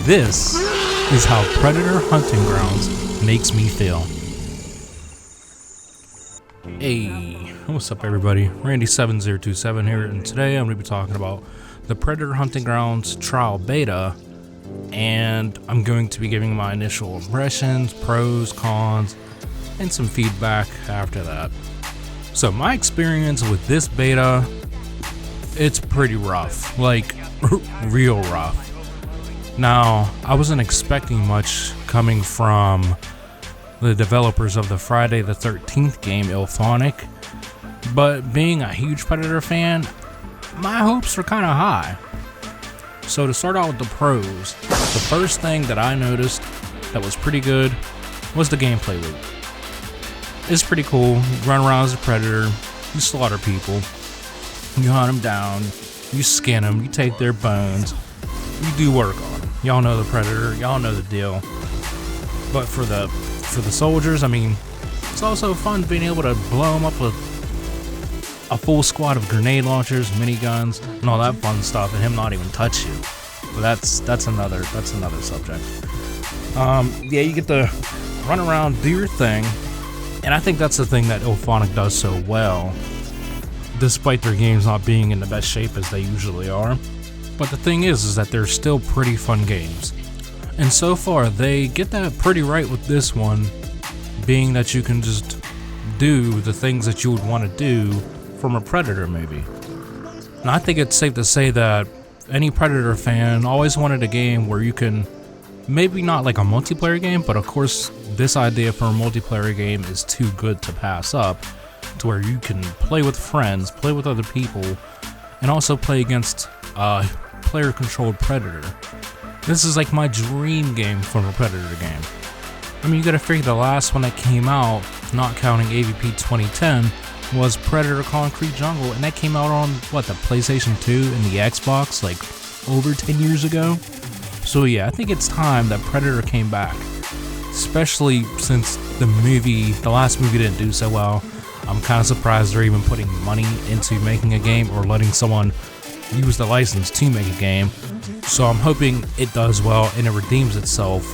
this is how Predator Hunting Grounds makes me feel. Hey, what's up everybody? Randy7027 here, and today I'm going to be talking about the Predator Hunting Grounds trial beta, and I'm going to be giving my initial impressions, pros, cons, and some feedback after that. So my experience with this beta, it's pretty rough, like real rough. Now, I wasn't expecting much coming from the developers of the Friday the 13th game, IllFonic, but being a huge Predator fan, my hopes were kind of high. So to start out with the pros, the first thing that I noticed that was pretty good was the gameplay loop. It's pretty cool. You run around as a Predator, you slaughter people, you hunt them down, you skin them, you take their bones, you do work on them. Y'all know the Predator, y'all know the deal. But for the soldiers, I mean, it's also fun being able to blow them up with a full squad of grenade launchers, miniguns, and all that fun stuff, and him not even touch you. But that's another subject. Yeah, you get to run around, do your thing, and I think that's the thing that IllFonic does so well, despite their games not being in the best shape as they usually are. But the thing is that they're still pretty fun games. And so far, they get that pretty right with this one, being that you can just do the things that you would want to do from a Predator movie. And I think it's safe to say that any Predator fan always wanted a game where you can, maybe not like a multiplayer game, but of course this idea for a multiplayer game is too good to pass up, to where you can play with friends, play with other people, and also play against a player-controlled Predator. This is like my dream game from a Predator game. I mean, you gotta figure the last one that came out, not counting AVP 2010, was Predator Concrete Jungle, and that came out on, what, the PlayStation 2 and the Xbox, like, over 10 years ago? So yeah, I think it's time that Predator came back. Especially since the last movie didn't do so well. I'm kind of surprised they're even putting money into making a game or letting someone use the license to make a game. So I'm hoping it does well and it redeems itself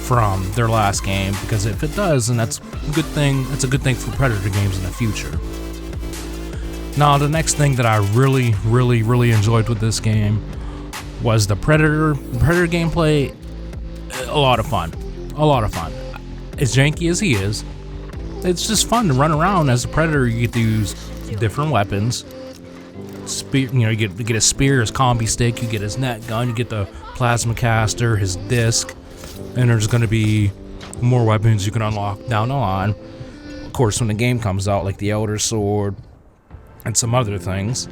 from their last game, because if it does, then that's a good thing. That's a good thing for Predator games in the future. Now, the next thing that I really enjoyed with this game was the Predator gameplay. A lot of fun. As janky as he is, it's just fun to run around as a Predator. You get to use different weapons. Spear, you get a spear, his combi stick, you get his net gun, you get the plasma caster, his disc, and there's going to be more weapons you can unlock down the line. Of course, when the game comes out, like the Elder Sword and some other things.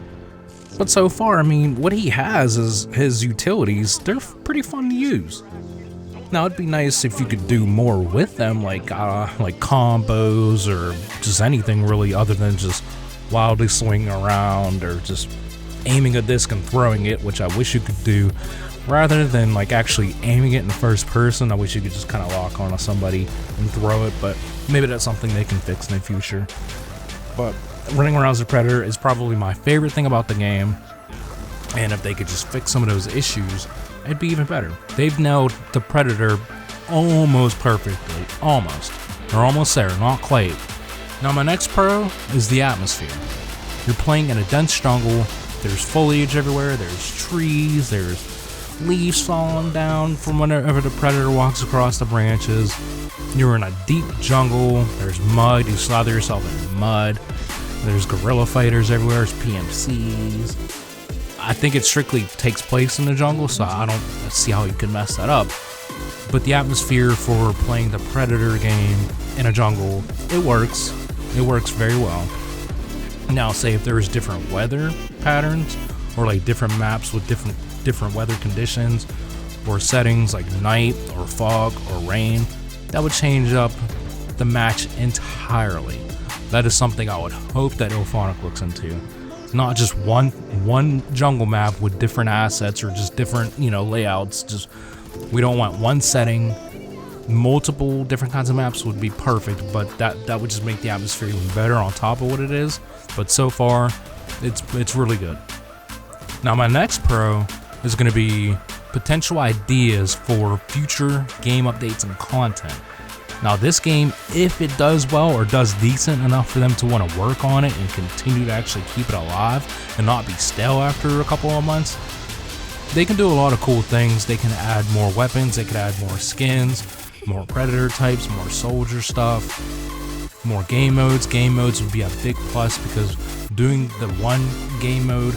But so far, I mean, what he has is his utilities. They're pretty fun to use. Now, it'd be nice if you could do more with them, like combos or just anything really, other than just wildly swinging around or just aiming a disc and throwing it, which I wish you could do, rather than like actually aiming it in first person. I wish you could just kind of lock onto somebody and throw it, but maybe that's something they can fix in the future. But running around as a Predator is probably my favorite thing about the game, and if they could just fix some of those issues, it'd be even better. They've nailed the Predator almost perfectly. Almost. They're almost there, not quite. Now, my next pro is the atmosphere. You're playing in a dense jungle. There's foliage everywhere. There's trees. There's leaves falling down from whenever the Predator walks across the branches. You're in a deep jungle. There's mud. You slather yourself in mud. There's guerrilla fighters everywhere. There's PMCs. I think it strictly takes place in the jungle, so I don't see how you can mess that up. But the atmosphere for playing the Predator game in a jungle, it works. It works very well. Now, say if there's different weather patterns, or like different maps with different weather conditions, or settings like night, or fog, or rain, that would change up the match entirely. That is something I would hope that IllFonic looks into. Not just one jungle map with different assets or just different, layouts. Just, we don't want one setting. Multiple different kinds of maps would be perfect, but that would just make the atmosphere even better on top of what it is. But so far, it's really good. Now, my next pro is going to be potential ideas for future game updates and content. Now this game, if it does well or does decent enough for them to want to work on it and continue to actually keep it alive and not be stale after a couple of months, they can do a lot of cool things. They can add more weapons, they could add more skins, more predator types, more soldier stuff, more game modes. Game modes would be a big plus, because doing the one game mode,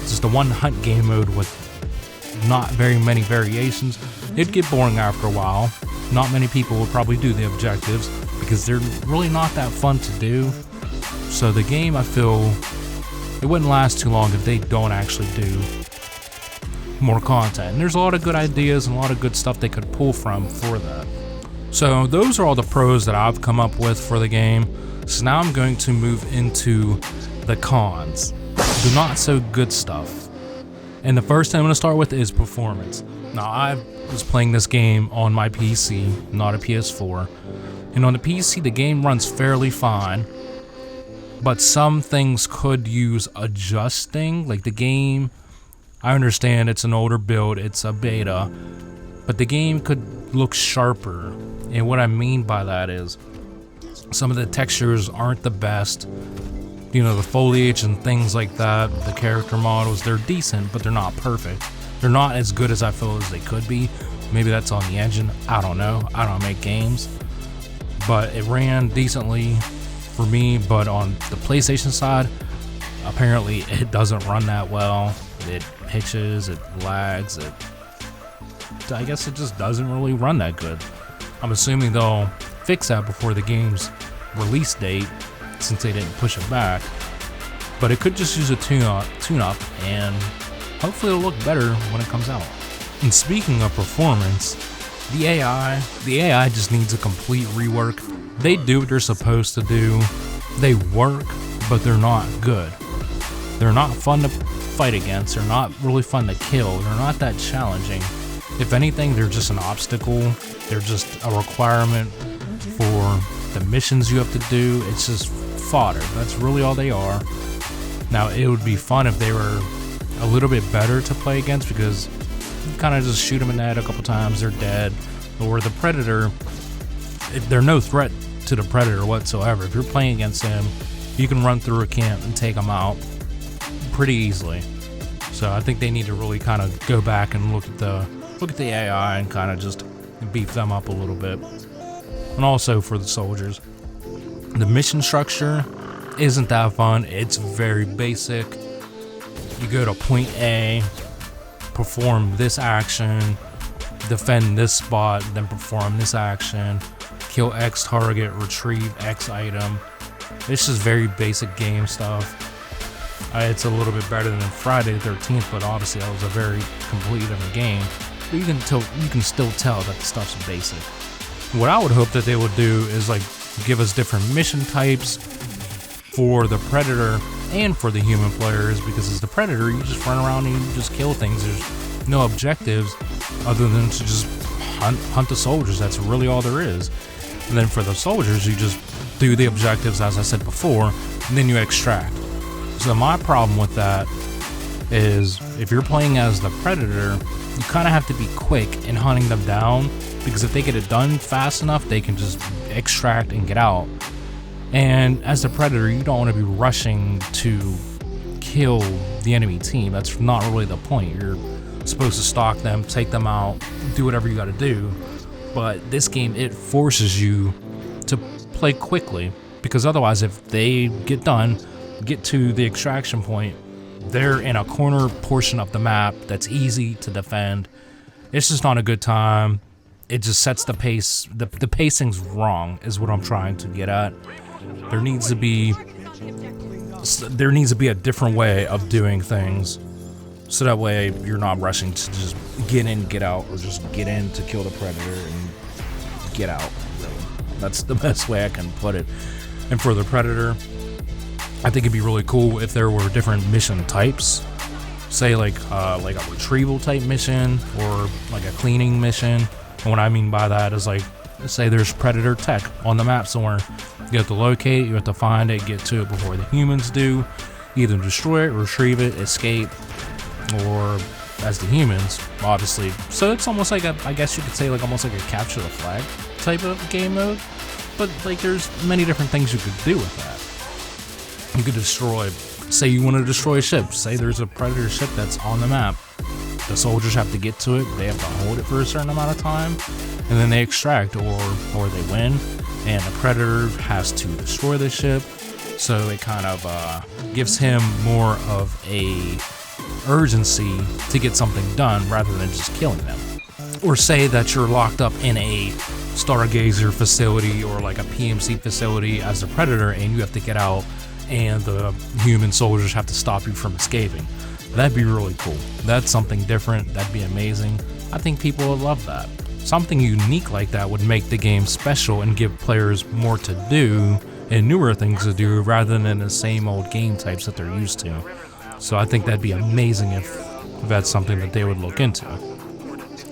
just the one hunt game mode with not very many variations, it'd get boring after a while. Not many people will probably do the objectives because they're really not that fun to do. So the game, I feel, it wouldn't last too long if they don't actually do more content. And there's a lot of good ideas and a lot of good stuff they could pull from for that. So those are all the pros that I've come up with for the game. So now I'm going to move into the cons, the not so good stuff. And the first thing I'm going to start with is performance. Now, I was playing this game on my PC, not a PS4. And on the PC, the game runs fairly fine, but some things could use adjusting. Like the game, I understand it's an older build, it's a beta, but the game could look sharper. And what I mean by that is some of the textures aren't the best. You know, the foliage and things like that, the character models, they're decent, but they're not perfect. They're not as good as I feel as they could be. Maybe that's on the engine, I don't know. I don't make games. But it ran decently for me, but on the PlayStation side, apparently it doesn't run that well. It hitches, it lags, I guess it just doesn't really run that good. I'm assuming they'll fix that before the game's release date, since they didn't push it back. But it could just use a tune-up, and hopefully it'll look better when it comes out. And speaking of performance, the AI just needs a complete rework. They do what they're supposed to do. They work, but they're not good. They're not fun to fight against. They're not really fun to kill. They're not that challenging. If anything, they're just an obstacle. They're just a requirement for the missions you have to do. It's just fodder. That's really all they are. Now, it would be fun if they were a little bit better to play against, because you kind of just shoot them in the head a couple times, they're dead. Or the Predator, they're no threat to the Predator whatsoever. If you're playing against him, you can run through a camp and take them out pretty easily. So I think they need to really kind of go back and look at the AI and kind of just beef them up a little bit. And also for the soldiers, the mission structure isn't that fun. It's very basic. You go to point A, perform this action, defend this spot, then perform this action, kill X target, retrieve X item. It's just very basic game stuff. It's a little bit better than Friday the 13th, but obviously that was a very completely different game. But you can still tell that the stuff's basic. What I would hope that they would do is like give us different mission types for the Predator and for the human players, because as the Predator, you just run around and you just kill things. There's no objectives other than to just hunt the soldiers. That's really all there is. And then for the soldiers, you just do the objectives, as I said before, and then you extract. So my problem with that is if you're playing as the Predator, you kind of have to be quick in hunting them down, because if they get it done fast enough, they can just extract and get out. And as the Predator, you don't want to be rushing to kill the enemy team. That's not really the point. You're supposed to stalk them, take them out, do whatever you got to do. But this game, it forces you to play quickly, because otherwise, if they get done, get to the extraction point, they're in a corner portion of the map that's easy to defend. It's just not a good time. It just sets the pace. The pacing's wrong, is what I'm trying to get at. There needs to be a different way of doing things, so that way you're not rushing to just get in, get out, or just get in to kill the Predator and get out. That's the best way I can put it. And for the Predator, I think it'd be really cool if there were different mission types. Say like a retrieval type mission, or like a cleaning mission. And what I mean by that is, like, say there's Predator tech on the map somewhere. You have to locate it, you have to find it, get to it before the humans do. Either destroy it, retrieve it, escape, or as the humans, obviously. So it's almost like I guess you could say like almost like a capture the flag type of game mode. But like there's many different things you could do with that. You could destroy, say you want to destroy a ship. Say there's a Predator ship that's on the map. The soldiers have to get to it. They have to hold it for a certain amount of time, and then they extract or they win. And the Predator has to destroy the ship. So it kind of gives him more of a urgency to get something done rather than just killing them. Or say that you're locked up in a Stargazer facility or like a PMC facility as a Predator and you have to get out and the human soldiers have to stop you from escaping. That'd be really cool. That's something different. That'd be amazing. I think people would love that. Something unique like that would make the game special and give players more to do and newer things to do rather than the same old game types that they're used to. So I think that'd be amazing if that's something that they would look into.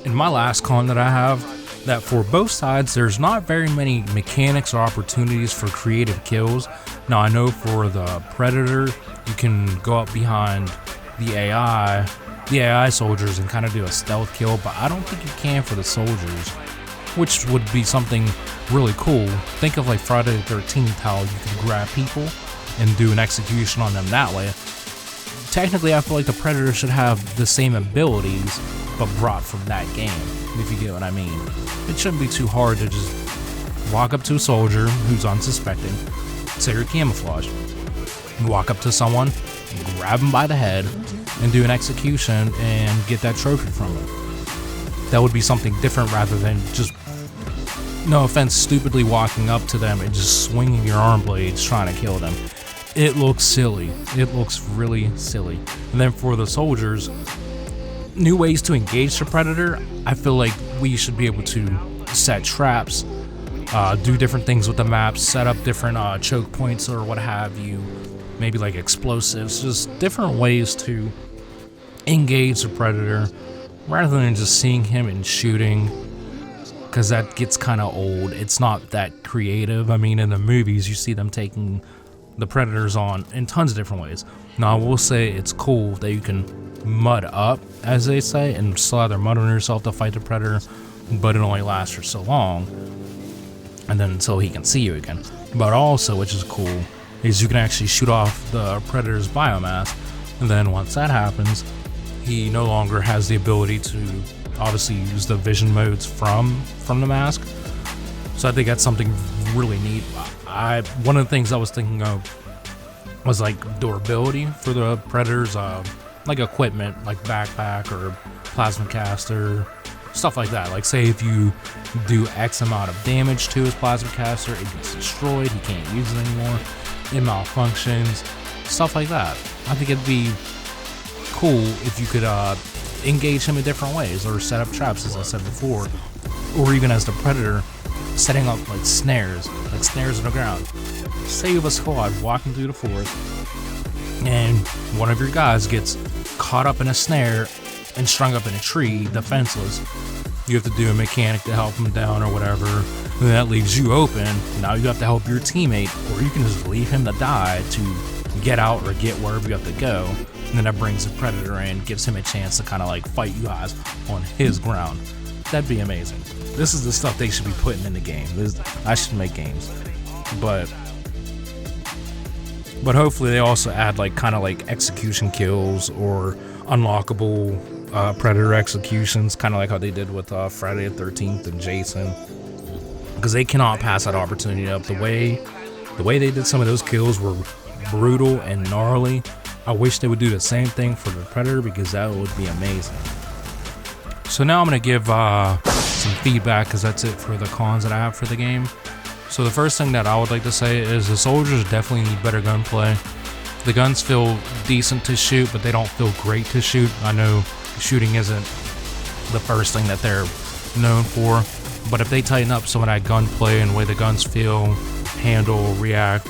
In my last con that I have, that for both sides, there's not very many mechanics or opportunities for creative kills. Now I know for the Predator, you can go up behind the AI soldiers and kind of do a stealth kill, but I don't think you can for the soldiers, which would be something really cool. Think of like Friday the 13th, how you could grab people and do an execution on them that way. Technically, I feel like the Predator should have the same abilities, but brought from that game, if you get what I mean. It shouldn't be too hard to just walk up to a soldier who's unsuspecting, say you're camouflaged, walk up to someone, grab him by the head, and do an execution and get that trophy from him. That would be something different rather than just, no offense, stupidly walking up to them and just swinging your arm blades trying to kill them. It looks silly. It looks really silly. And then for the soldiers, new ways to engage the Predator. I feel like we should be able to set traps, do different things with the maps, set up different choke points or what have you, maybe like explosives, just different ways to engage the Predator rather than just seeing him and shooting, because that gets kind of old. It's not that creative. I mean, in the movies, you see them taking the Predators on in tons of different ways. Now, I will say it's cool that you can mud up, as they say, and slather mud on yourself to fight the Predator, but it only lasts for so long, and then until he can see you again. But also, which is cool, is you can actually shoot off the Predator's biomass, and then once that happens, he no longer has the ability to obviously use the vision modes from the mask. So I think that's something really neat. One of the things I was thinking of was like durability for the Predators, like equipment, like backpack or plasma caster, stuff like that. Like say if you do X amount of damage to his plasma caster, it gets destroyed, he can't use it anymore, it malfunctions, stuff like that. I think it'd be cool if you could engage him in different ways or set up traps, as I said before, or even as the Predator, setting up like snares in the ground. Say you have a squad walking through the forest and one of your guys gets caught up in a snare and strung up in a tree, defenseless. You have to do a mechanic to help him down or whatever, and that leaves you open. Now you have to help your teammate, or you can just leave him to die to get out or get wherever you have to go, and then that brings the Predator in, gives him a chance to kind of like fight you guys on his ground. That'd be amazing. This is the stuff they should be putting in the game. I should make games, but hopefully they also add like kind of like execution kills or unlockable Predator executions, kind of like how they did with Friday the 13th and Jason, because they cannot pass that opportunity up. The way they did some of those kills were brutal and gnarly. I wish they would do the same thing for the Predator, because that would be amazing. So now I'm going to give some feedback, because that's it for the cons that I have for the game. So the first thing that I would like to say is the soldiers definitely need better gunplay. The guns feel decent to shoot, but they don't feel great to shoot. I know shooting isn't the first thing that they're known for, but if they tighten up some of that gunplay and the way the guns feel, handle, react,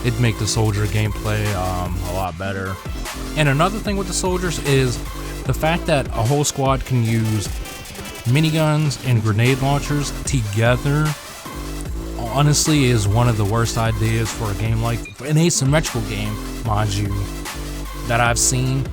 it'd make the soldier gameplay a lot better. And another thing with the soldiers is the fact that a whole squad can use miniguns and grenade launchers together honestly is one of the worst ideas for a game, like an asymmetrical game, mind you, that I've seen.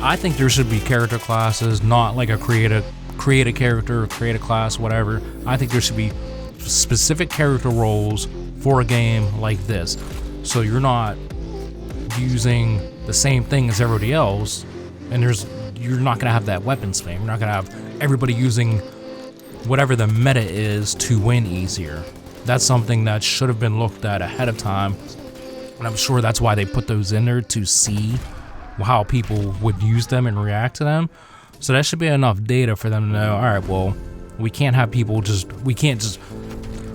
I think there should be character classes, not like a create a character, create a class, whatever. I think there should be specific character roles for a game like this. So you're not using the same thing as everybody else, and you're not gonna have that weapon spam. You're not gonna have everybody using whatever the meta is to win easier. That's something that should have been looked at ahead of time, and I'm sure that's why they put those in there, to see how people would use them and react to them. So that should be enough data for them to know, all right, well, we can't just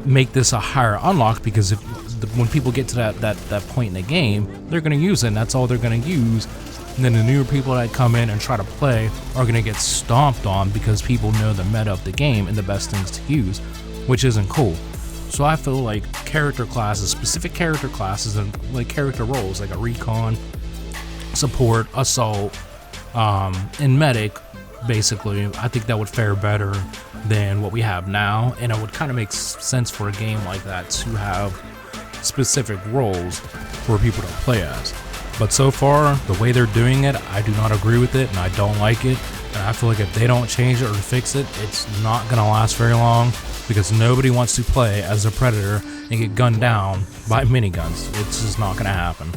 make this a higher unlock, because when people get to that point in the game, they're going to use it, and that's all they're going to use. And then the newer people that come in and try to play are going to get stomped on, because people know the meta of the game and the best things to use, which isn't cool. So I feel like character classes, specific character classes, and like character roles, like a recon, support, assault, and medic, basically, I think that would fare better than what we have now, and it would kind of make sense for a game like that to have specific roles for people to play as. But so far, the way they're doing it, I do not agree with it, and I don't like it, and I feel like if they don't change it or fix it, it's not going to last very long, because nobody wants to play as a Predator and get gunned down by miniguns. It's just not going to happen.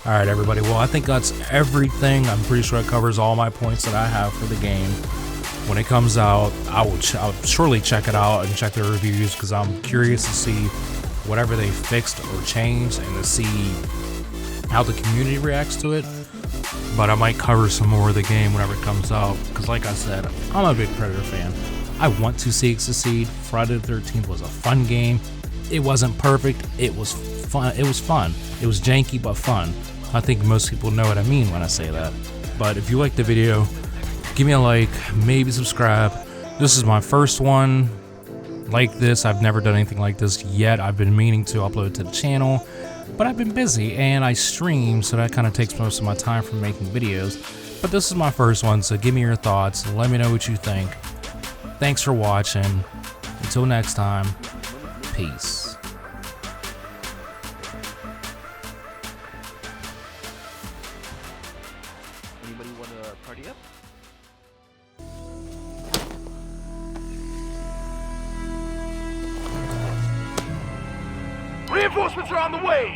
Alright everybody, well I think that's everything. I'm pretty sure it covers all my points that I have for the game. When it comes out, I'll surely check it out and check the reviews, because I'm curious to see whatever they fixed or changed, and to see how the community reacts to it. But I might cover some more of the game whenever it comes out, because like I said, I'm a big Predator fan. I want to see it succeed. Friday the 13th was a fun game. It wasn't perfect. It was fun. It was fun. It was janky but fun. I think most people know what I mean when I say that. But if you like the video, give me a like, maybe subscribe. This is my first one like this. I've never done anything like this yet. I've been meaning to upload to the channel, but I've been busy and I stream, so that kind of takes most of my time from making videos. But this is my first one, so give me your thoughts. Let me know what you think. Thanks for watching. Until next time, peace. Anybody want to party up? Reinforcements are on the way!